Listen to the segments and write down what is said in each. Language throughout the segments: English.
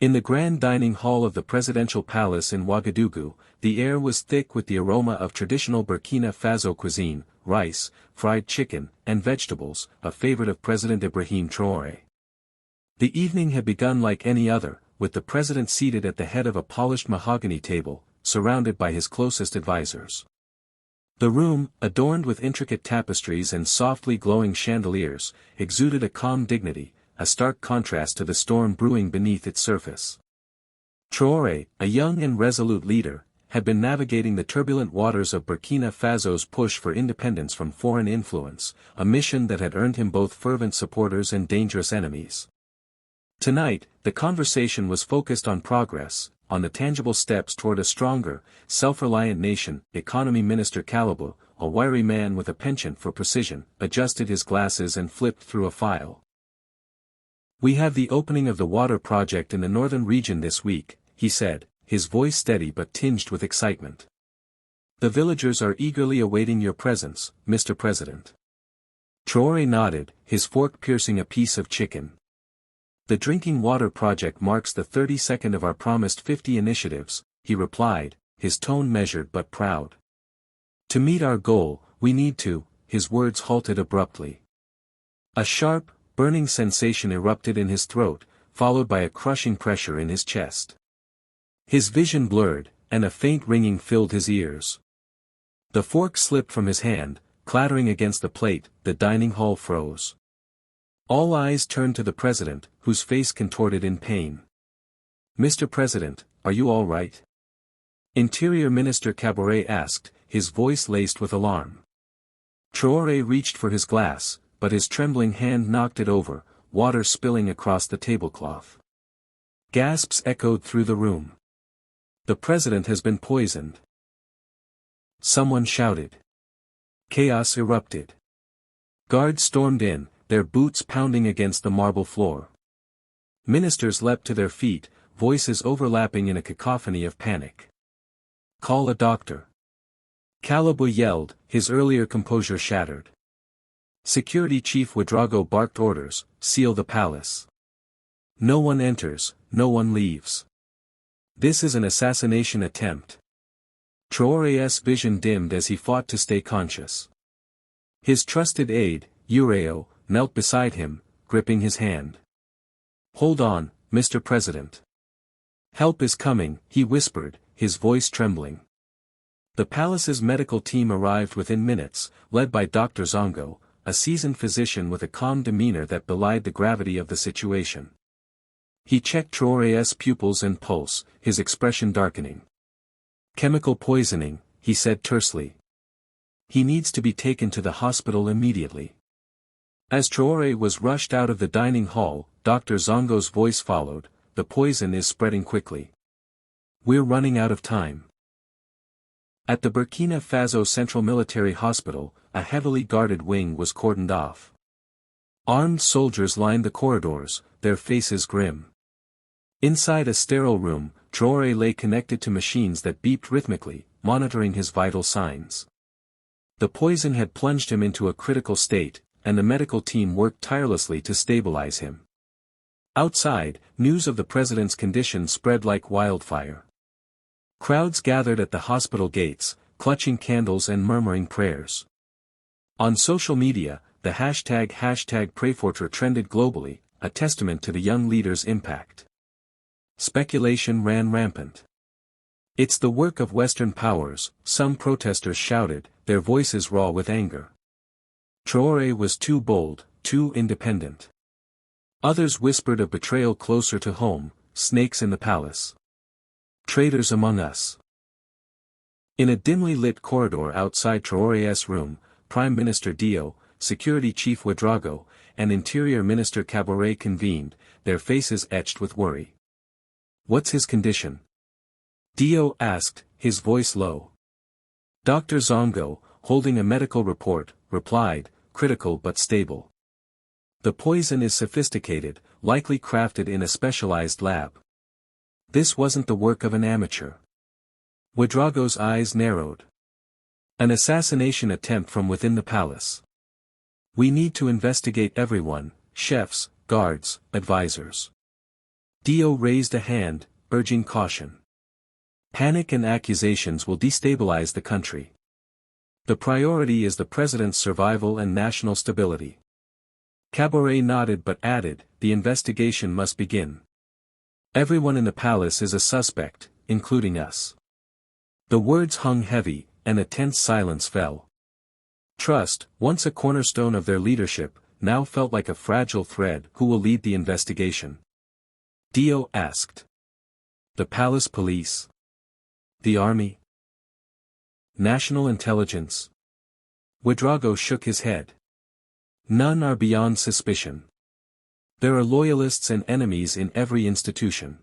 In the grand dining hall of the presidential palace in Ouagadougou, the air was thick with the aroma of traditional Burkina Faso cuisine, rice, fried chicken, and vegetables, a favorite of President Ibrahim Traoré. The evening had begun like any other, with the president seated at the head of a polished mahogany table, surrounded by his closest advisors. The room, adorned with intricate tapestries and softly glowing chandeliers, exuded a calm dignity, a stark contrast to the storm brewing beneath its surface. Traoré, a young and resolute leader, had been navigating the turbulent waters of Burkina Faso's push for independence from foreign influence, a mission that had earned him both fervent supporters and dangerous enemies. Tonight, the conversation was focused on progress, on the tangible steps toward a stronger, self-reliant nation. Economy Minister Kalabou, a wiry man with a penchant for precision, adjusted his glasses and flipped through a file. "We have the opening of the water project in the northern region this week," he said, his voice steady but tinged with excitement. "The villagers are eagerly awaiting your presence, Mr. President." Traoré nodded, his fork piercing a piece of chicken. "The drinking water project marks the 32nd of our promised 50 initiatives," he replied, his tone measured but proud. "To meet our goal, we need to," his words halted abruptly. A sharp, burning sensation erupted in his throat, followed by a crushing pressure in his chest. His vision blurred, and a faint ringing filled his ears. The fork slipped from his hand, clattering against the plate. The dining hall froze. All eyes turned to the president, whose face contorted in pain. "Mr. President, are you all right?" Interior Minister Traoré asked, his voice laced with alarm. Traoré reached for his glass, but his trembling hand knocked it over, water spilling across the tablecloth. Gasps echoed through the room. "The president has been poisoned," someone shouted. Chaos erupted. Guards stormed in, their boots pounding against the marble floor. Ministers leapt to their feet, voices overlapping in a cacophony of panic. "Call a doctor." Kalabou yelled, his earlier composure shattered. Security Chief Ouedraogo barked orders, "Seal the palace. No one enters, no one leaves. This is an assassination attempt." Traoré's vision dimmed as he fought to stay conscious. His trusted aide, Ureo, knelt beside him, gripping his hand. "Hold on, Mr. President. Help is coming," he whispered, his voice trembling. The palace's medical team arrived within minutes, led by Dr. Zongo, a seasoned physician with a calm demeanor that belied the gravity of the situation. He checked Traoré's pupils and pulse, his expression darkening. "Chemical poisoning," he said tersely. "He needs to be taken to the hospital immediately." As Traoré was rushed out of the dining hall, Dr. Zongo's voice followed, "The poison is spreading quickly. We're running out of time." At the Burkina Faso Central Military Hospital, a heavily guarded wing was cordoned off. Armed soldiers lined the corridors, their faces grim. Inside a sterile room, Traoré lay connected to machines that beeped rhythmically, monitoring his vital signs. The poison had plunged him into a critical state, and the medical team worked tirelessly to stabilize him. Outside, news of the president's condition spread like wildfire. Crowds gathered at the hospital gates, clutching candles and murmuring prayers. On social media, the hashtag #PrayForTra trended globally, a testament to the young leader's impact. Speculation ran rampant. "It's the work of Western powers," some protesters shouted, their voices raw with anger. Traoré was too bold, too independent. Others whispered of betrayal closer to home, snakes in the palace. Traitors among us. In a dimly lit corridor outside Traoré's room, Prime Minister Dio, Security Chief Ouedraogo, and Interior Minister Traoré convened, their faces etched with worry. "What's his condition?" Dio asked, his voice low. Dr. Zongo, holding a medical report, replied, "Critical but stable. The poison is sophisticated, likely crafted in a specialized lab." This wasn't the work of an amateur. Ouedraogo's eyes narrowed. "An assassination attempt from within the palace. We need to investigate everyone, chefs, guards, advisors. Dio raised a hand, urging caution. Panic and accusations will destabilize the country. The priority is the president's survival and national stability. Traoré nodded but added, the investigation must begin. Everyone in the palace is a suspect, including us. The words hung heavy, and a tense silence fell. Trust, once a cornerstone of their leadership, now felt like a fragile thread. Who will lead the investigation? Dio asked. The palace police? The army? National intelligence? Ouedraogo shook his head. None are beyond suspicion. There are loyalists and enemies in every institution.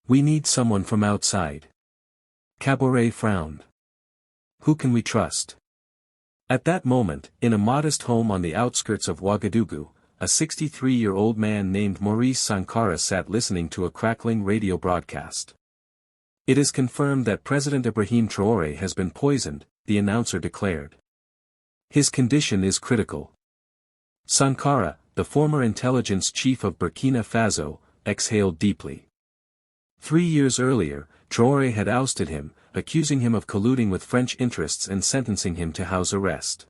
We need someone from outside. Traoré frowned. Who can we trust? At that moment, in a modest home on the outskirts of Ouagadougou, a 63-year-old man named Maurice Sankara sat listening to a crackling radio broadcast. It is confirmed that President Ibrahim Traoré has been poisoned, the announcer declared. His condition is critical. Sankara, the former intelligence chief of Burkina Faso, exhaled deeply. 3 years earlier, Traoré had ousted him, accusing him of colluding with French interests and sentencing him to house arrest.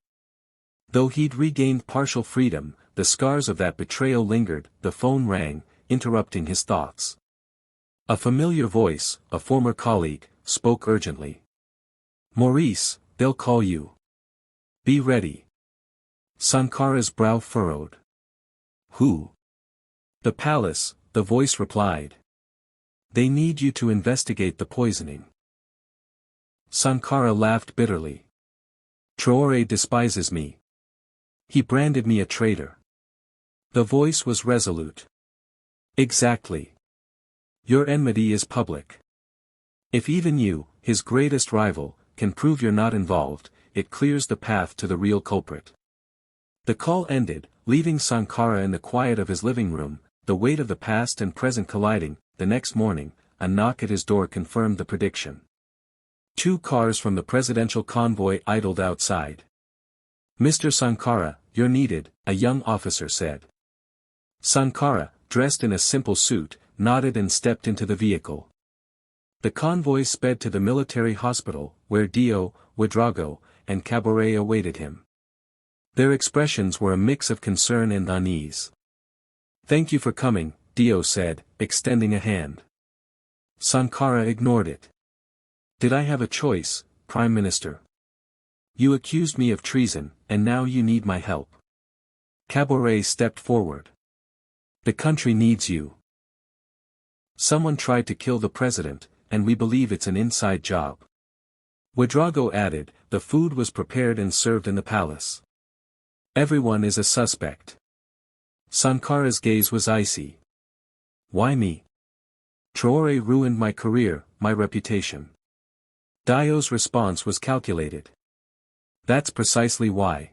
Though he'd regained partial freedom, the scars of that betrayal lingered. The phone rang, interrupting his thoughts. A familiar voice, a former colleague, spoke urgently. Maurice, they'll call you. Be ready. Sankara's brow furrowed. Who? The palace, the voice replied. They need you to investigate the poisoning. Sankara laughed bitterly. Traoré despises me. He branded me a traitor. The voice was resolute. Exactly. Your enmity is public. If even you, his greatest rival, can prove you're not involved, it clears the path to the real culprit. The call ended, leaving Sankara in the quiet of his living room, the weight of the past and present colliding. The next morning, a knock at his door confirmed the prediction. 2 cars from the presidential convoy idled outside. Mr. Sankara, you're needed, a young officer said. Sankara, dressed in a simple suit, nodded and stepped into the vehicle. The convoy sped to the military hospital, where Dio, Ouedraogo, and Traoré awaited him. Their expressions were a mix of concern and unease. Thank you for coming, Dio said, extending a hand. Sankara ignored it. Did I have a choice, Prime Minister? You accused me of treason, and now you need my help. Traoré stepped forward. The country needs you. Someone tried to kill the president, and we believe it's an inside job. Ouedraogo added, the food was prepared and served in the palace. Everyone is a suspect. Sankara's gaze was icy. Why me? Traoré ruined my career, my reputation. Dio's response was calculated. That's precisely why.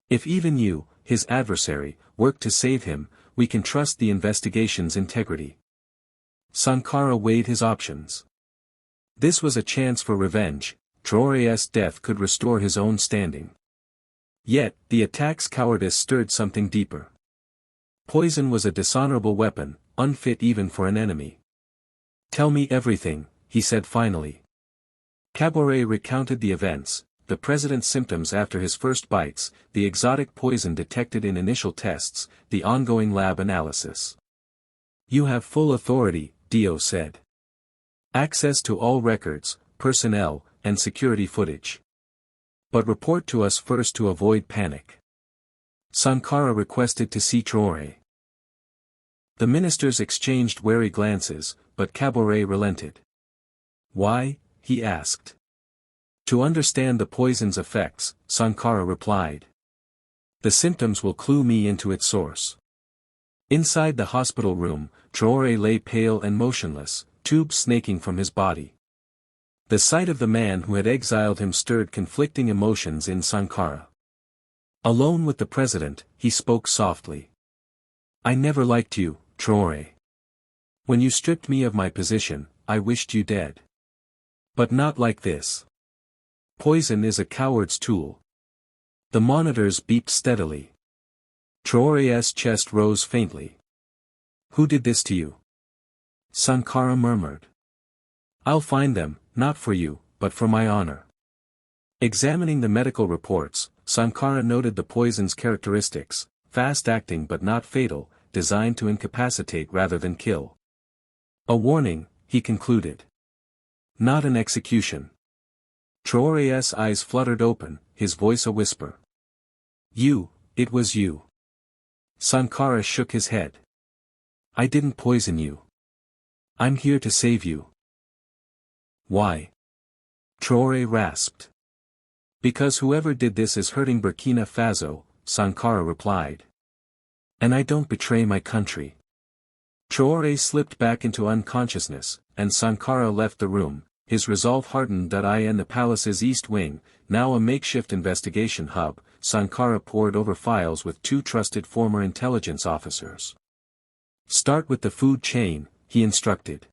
If even you, his adversary, work to save him, we can trust the investigation's integrity. Sankara weighed his options. This was a chance for revenge. Traoré's death could restore his own standing. Yet, the attack's cowardice stirred something deeper. Poison was a dishonorable weapon, unfit even for an enemy. Tell me everything, he said finally. Traoré recounted the events, the president's symptoms after his first bites, the exotic poison detected in initial tests, the ongoing lab analysis. You have full authority, Dio said. Access to all records, personnel, and security footage. But report to us first to avoid panic. Sankara requested to see Traoré. The ministers exchanged wary glances, but Traoré relented. Why? He asked. To understand the poison's effects, Sankara replied. The symptoms will clue me into its source. Inside the hospital room, Traoré lay pale and motionless, tubes snaking from his body. The sight of the man who had exiled him stirred conflicting emotions in Sankara. Alone with the president, he spoke softly. I never liked you, Traoré. When you stripped me of my position, I wished you dead. But not like this. Poison is a coward's tool. The monitors beeped steadily. Traoré's chest rose faintly. Who did this to you? Sankara murmured. I'll find them, not for you, but for my honor. Examining the medical reports, Sankara noted the poison's characteristics: fast-acting but not fatal, designed to incapacitate rather than kill. A warning, he concluded. Not an execution. Traoré's eyes fluttered open, his voice a whisper. It was you. Sankara shook his head. I didn't poison you. I'm here to save you. Why? Traoré rasped. Because whoever did this is hurting Burkina Faso, Sankara replied. And I don't betray my country. Traoré slipped back into unconsciousness, and Sankara left the room, his resolve hardened. In the palace's east wing, now a makeshift investigation hub, Sankara pored over files with two trusted former intelligence officers. Start with the food chain, he instructed.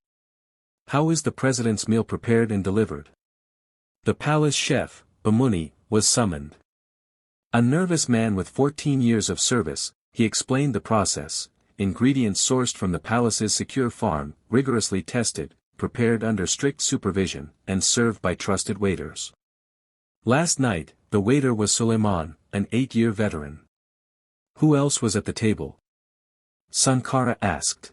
How is the president's meal prepared and delivered? The palace chef, Bamuni, was summoned. A nervous man with 14 years of service, he explained the process: ingredients sourced from the palace's secure farm, rigorously tested, prepared under strict supervision, and served by trusted waiters. Last night, the waiter was Suleiman, an 8-year veteran. Who else was at the table? Sankara asked.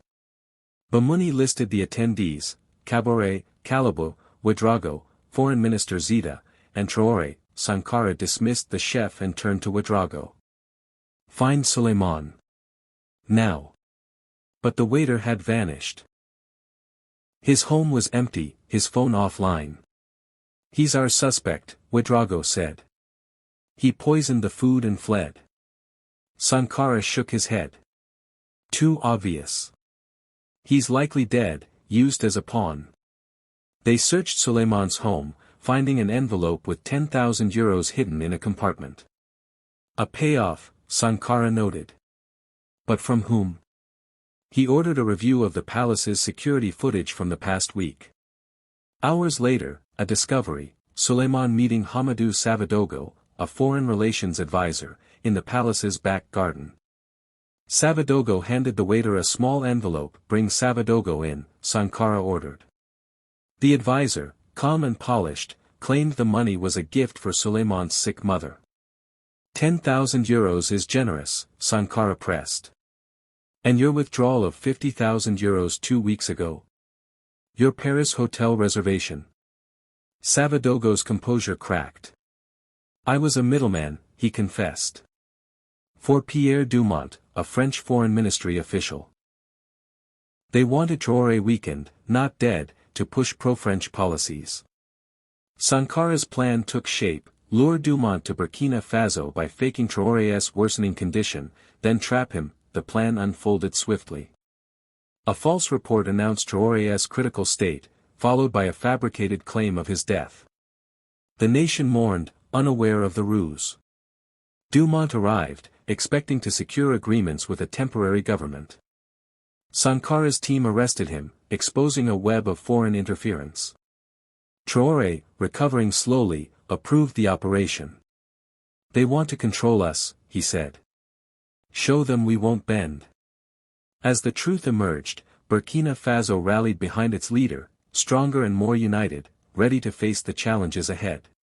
Bamuni listed the attendees: Kabore, Kalabo, Ouedraogo, Foreign Minister Zita, and Traoré. Sankara dismissed the chef and turned to Ouedraogo. Find Suleiman. Now. But the waiter had vanished. His home was empty, his phone offline. He's our suspect, Ouedraogo said. He poisoned the food and fled. Sankara shook his head. Too obvious. He's likely dead, used as a pawn. They searched Suleiman's home, finding an envelope with 10,000 euros hidden in a compartment. A payoff, Sankara noted. But from whom? He ordered a review of the palace's security footage from the past week. Hours later, a discovery: Suleiman meeting Hamadou Savadogo, a foreign relations advisor, in the palace's back garden. Savadogo handed the waiter a small envelope. Bring Savadogo in, Sankara ordered. The advisor, calm and polished, claimed the money was a gift for Suleiman's sick mother. 10,000 euros is generous, Sankara pressed. And your withdrawal of 50,000 euros 2 weeks ago? Your Paris hotel reservation? Savadogo's composure cracked. I was a middleman, he confessed. For Pierre Dumont, a French foreign ministry official. They wanted Traoré weakened, not dead, to push pro-French policies. Sankara's plan took shape: lure Dumont to Burkina Faso by faking Traoré's worsening condition, then trap him. The plan unfolded swiftly. A false report announced Traoré's critical state, followed by a fabricated claim of his death. The nation mourned, unaware of the ruse. Dumont arrived, expecting to secure agreements with a temporary government. Sankara's team arrested him, exposing a web of foreign interference. Traoré, recovering slowly, approved the operation. They want to control us, he said. Show them we won't bend. As the truth emerged, Burkina Faso rallied behind its leader, stronger and more united, ready to face the challenges ahead.